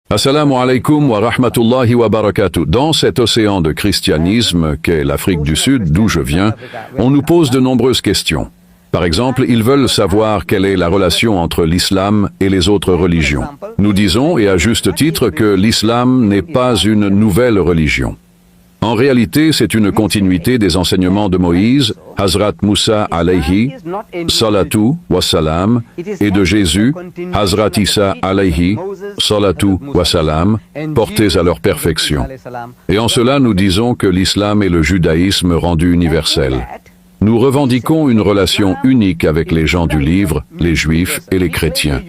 Assalamu alaikum wa rahmatullahi wa barakatuh. Dans cet océan de christianisme qu'est l'Afrique du Sud, d'où je viens, on nous pose de nombreuses questions. Par exemple, ils veulent savoir quelle est la relation entre l'islam et les autres religions. Nous disons, et à juste titre, que l'islam n'est pas une nouvelle religion. En réalité, c'est une continuité des enseignements de Moïse, Hazrat Moussa alayhi, salatu wa salam, et de Jésus, Hazrat Isa alayhi, salatu wa salam, portés à leur perfection. Et en cela, nous disons que l'islam est le judaïsme rendu universel. Nous revendiquons une relation unique avec les gens du livre, les juifs et les chrétiens.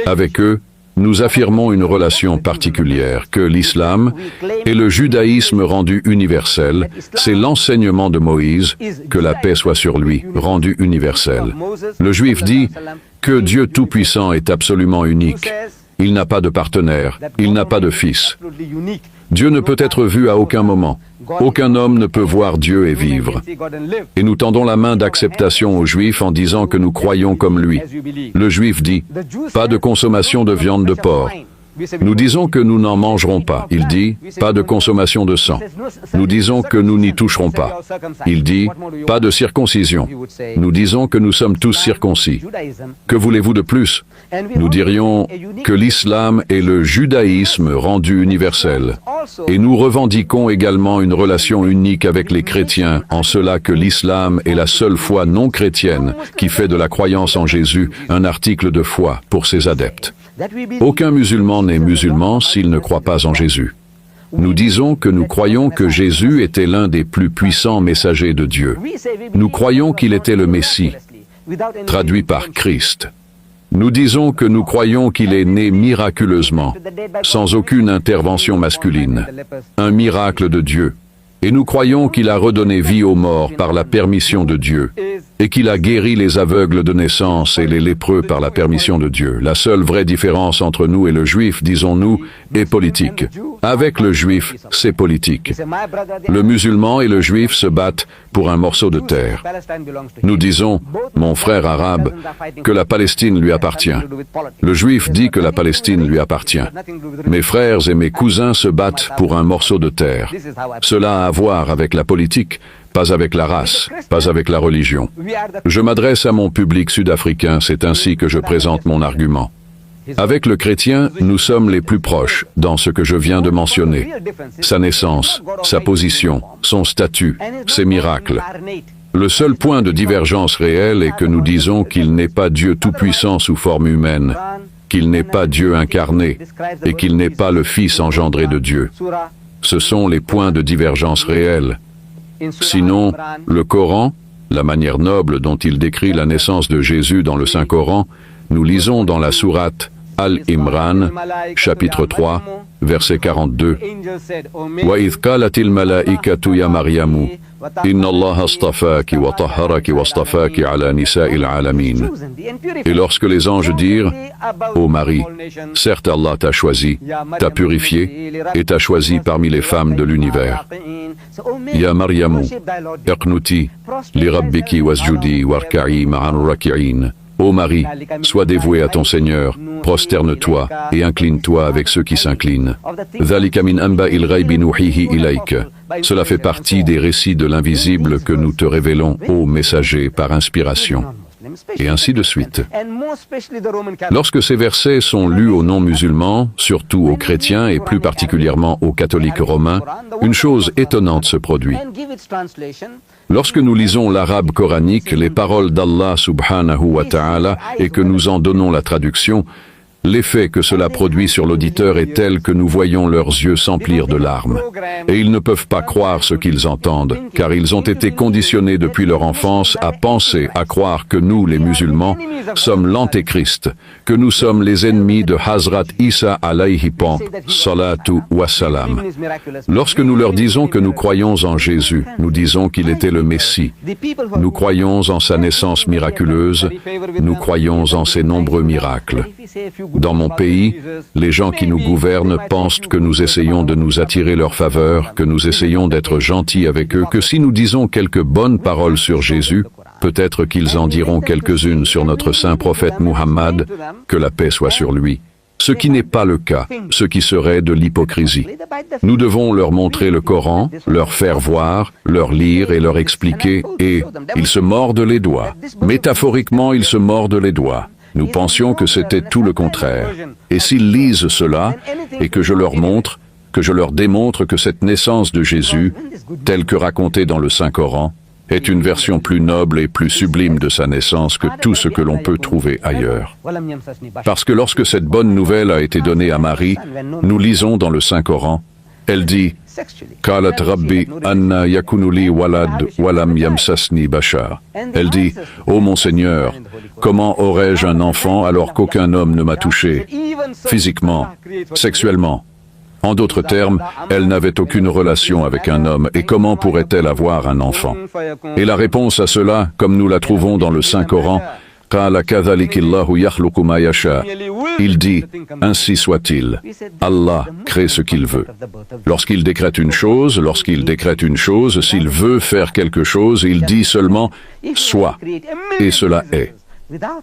Avec eux, nous affirmons une relation particulière, que l'islam et le judaïsme rendu universel, c'est l'enseignement de Moïse, que la paix soit sur lui, rendu universel. Le juif dit que Dieu Tout-Puissant est absolument unique. Il n'a pas de partenaire, il n'a pas de fils. Dieu ne peut être vu à aucun moment. Aucun homme ne peut voir Dieu et vivre. Et nous tendons la main d'acceptation aux Juifs en disant que nous croyons comme lui. Le Juif dit, pas de consommation de viande de porc. Nous disons que nous n'en mangerons pas. Il dit, pas de consommation de sang. Nous disons que nous n'y toucherons pas. Il dit, pas de circoncision. Nous disons que nous sommes tous circoncis. Que voulez-vous de plus? Nous dirions que l'islam est le judaïsme rendu universel. Et nous revendiquons également une relation unique avec les chrétiens, en cela que l'islam est la seule foi non chrétienne qui fait de la croyance en Jésus un article de foi pour ses adeptes. Aucun musulman n'est musulman s'il ne croit pas en Jésus. Nous disons que nous croyons que Jésus était l'un des plus puissants messagers de Dieu. Nous croyons qu'il était le Messie, traduit par Christ. Nous disons que nous croyons qu'il est né miraculeusement, sans aucune intervention masculine, un miracle de Dieu. Et nous croyons qu'il a redonné vie aux morts par la permission de Dieu, et qu'il a guéri les aveugles de naissance et les lépreux par la permission de Dieu. La seule vraie différence entre nous et le juif, disons-nous, est politique. Avec le juif, c'est politique. Le musulman et le juif se battent pour un morceau de terre. Nous disons, mon frère arabe, que la Palestine lui appartient. Le juif dit que la Palestine lui appartient. Mes frères et mes cousins se battent pour un morceau de terre. Cela a à voir avec la politique, pas avec la race, pas avec la religion. Je m'adresse à mon public sud-africain, c'est ainsi que je présente mon argument. Avec le chrétien, nous sommes les plus proches dans ce que je viens de mentionner. Sa naissance, sa position, son statut, ses miracles. Le seul point de divergence réel est que nous disons qu'il n'est pas Dieu tout-puissant sous forme humaine, qu'il n'est pas Dieu incarné et qu'il n'est pas le Fils engendré de Dieu. Ce sont les points de divergence réels. Sinon, le Coran, la manière noble dont il décrit la naissance de Jésus dans le Saint-Coran, nous lisons dans la sourate Al-Imran, chapitre 3, verset 42. Wa idh qalatil malaikatu ya Maryamu, inna Allah astafaki wa tahharaki wa astafaki ala nisa'il alamin. Et lorsque les anges dirent, ô Marie, certes Allah t'a choisi, t'a purifié et t'a choisi parmi les femmes de l'univers. Ya Maryamu, iqnuti li rabbiki wasjudi warka'i ma'an raki'in. Ô Marie, sois dévouée à ton Seigneur, prosterne-toi et incline-toi avec ceux qui s'inclinent. Dhalika min anba'il ghaybi nuhihi ilayka. Cela fait partie des récits de l'invisible que nous te révélons, ô messager, par inspiration. Et ainsi de suite. Lorsque ces versets sont lus aux non-musulmans, surtout aux chrétiens et plus particulièrement aux catholiques romains, une chose étonnante se produit. Lorsque nous lisons l'arabe coranique, les paroles d'Allah subhanahu wa ta'ala, et que nous en donnons la traduction, l'effet que cela produit sur l'auditeur est tel que nous voyons leurs yeux s'emplir de larmes. Et ils ne peuvent pas croire ce qu'ils entendent, car ils ont été conditionnés depuis leur enfance à penser, à croire que nous, les musulmans, sommes l'antéchrist, que nous sommes les ennemis de Hazrat Isa alayhi salatu wa salam. Lorsque nous leur disons que nous croyons en Jésus, nous disons qu'il était le Messie. Nous croyons en sa naissance miraculeuse, nous croyons en ses nombreux miracles. Dans mon pays, les gens qui nous gouvernent pensent que nous essayons de nous attirer leur faveur, que nous essayons d'être gentils avec eux, que si nous disons quelques bonnes paroles sur Jésus, peut-être qu'ils en diront quelques-unes sur notre saint prophète Muhammad, que la paix soit sur lui. ce qui n'est pas le cas, ce qui serait de l'hypocrisie. Nous devons leur montrer le Coran, leur faire voir, leur lire et leur expliquer, et ils se mordent les doigts. Métaphoriquement, ils se mordent les doigts. Nous pensions que c'était tout le contraire. Et s'ils lisent cela, et que je leur montre, que je leur démontre que cette naissance de Jésus, telle que racontée dans le Saint-Coran, est une version plus noble et plus sublime de sa naissance que tout ce que l'on peut trouver ailleurs. Parce que lorsque cette bonne nouvelle a été donnée à Marie, nous lisons dans le Saint-Coran, elle dit « Qalat Rabbi anna yakunu li walad walam yamsasni bashar » Elle dit « Ô mon Seigneur, comment aurais-je un enfant alors qu'aucun homme ne m'a touché, physiquement, sexuellement ?» En d'autres termes, elle n'avait aucune relation avec un homme, et comment pourrait-elle avoir un enfant? Et la réponse à cela, comme nous la trouvons dans le Saint-Coran, il dit, ainsi soit-il, Allah crée ce qu'il veut. Lorsqu'il décrète une chose, s'il veut faire quelque chose, il dit seulement, soit, et cela est.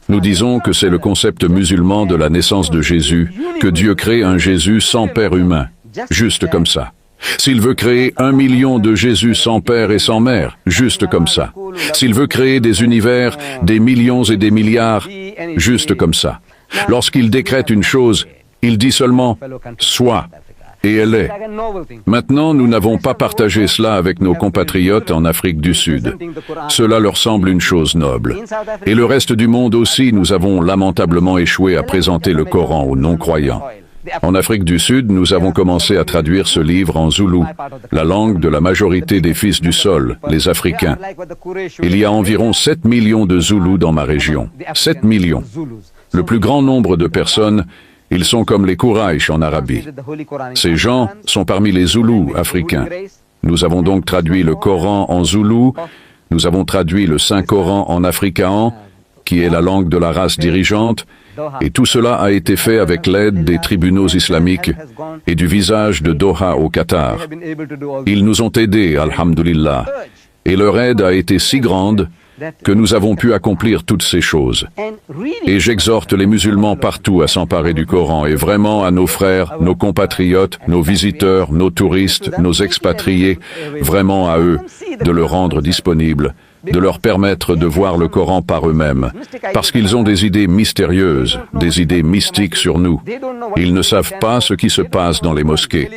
Nous disons que c'est le concept musulman de la naissance de Jésus, que Dieu crée un Jésus sans père humain, juste comme ça. S'il veut créer 1 million de Jésus sans père et sans mère, juste comme ça. S'il veut créer des univers, des millions et des milliards, juste comme ça. Lorsqu'il décrète une chose, il dit seulement « soit ». Et elle est. Maintenant, nous n'avons pas partagé cela avec nos compatriotes en Afrique du Sud. Cela leur semble une chose noble. Et le reste du monde aussi, nous avons lamentablement échoué à présenter le Coran aux non-croyants. En Afrique du Sud, nous avons commencé à traduire ce livre en zoulou, la langue de la majorité des fils du sol, les Africains. Il y a environ 7 millions de Zoulous dans ma région. 7 millions. Le plus grand nombre de personnes, ils sont comme les Quraysh en Arabie. Ces gens sont parmi les Zoulous africains. Nous avons donc traduit le Coran en zoulou, nous avons traduit le Saint-Coran en afrikaans, qui est la langue de la race dirigeante, et tout cela a été fait avec l'aide des tribunaux islamiques et du visage de Doha au Qatar. Ils nous ont aidés, alhamdulillah, et leur aide a été si grande que nous avons pu accomplir toutes ces choses. Et j'exhorte les musulmans partout à s'emparer du Coran et vraiment à nos frères, nos compatriotes, nos visiteurs, nos touristes, nos expatriés, vraiment à eux, de le rendre disponible, de leur permettre de voir le Coran par eux-mêmes, parce qu'ils ont des idées mystérieuses, des idées mystiques sur nous. Ils ne savent pas ce qui se passe dans les mosquées.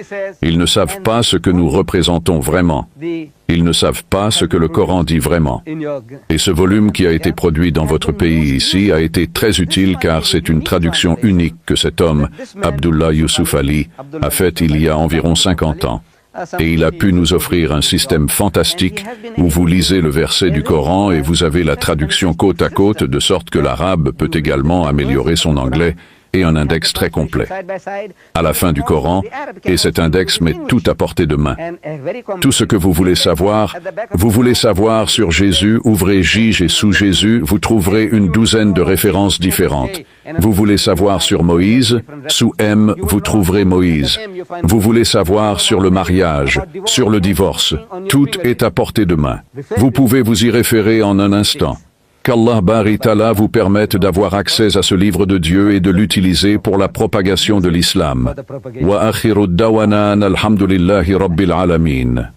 Ils ne savent pas ce que nous représentons vraiment. Ils ne savent pas ce que le Coran dit vraiment. Et ce volume qui a été produit dans votre pays ici a été très utile car c'est une traduction unique que cet homme, Abdullah Yusuf Ali, a faite il y a environ 50 ans. Et il a pu nous offrir un système fantastique où vous lisez le verset du Coran et vous avez la traduction côte à côte de sorte que l'arabe peut également améliorer son anglais et un index très complet. À la fin du Coran, et cet index met tout à portée de main. Tout ce que vous voulez savoir sur Jésus, ouvrez J et sous Jésus, vous trouverez une douzaine de références différentes. Vous voulez savoir sur Moïse, sous M, vous trouverez Moïse. Vous voulez savoir sur le mariage, sur le divorce, tout est à portée de main. Vous pouvez vous y référer en un instant. Qu'Allah Bari Ta'ala vous permette d'avoir accès à ce livre de Dieu et de l'utiliser pour la propagation de l'islam. Wa akhiru dawana alhamdulillahi rabbil alamin.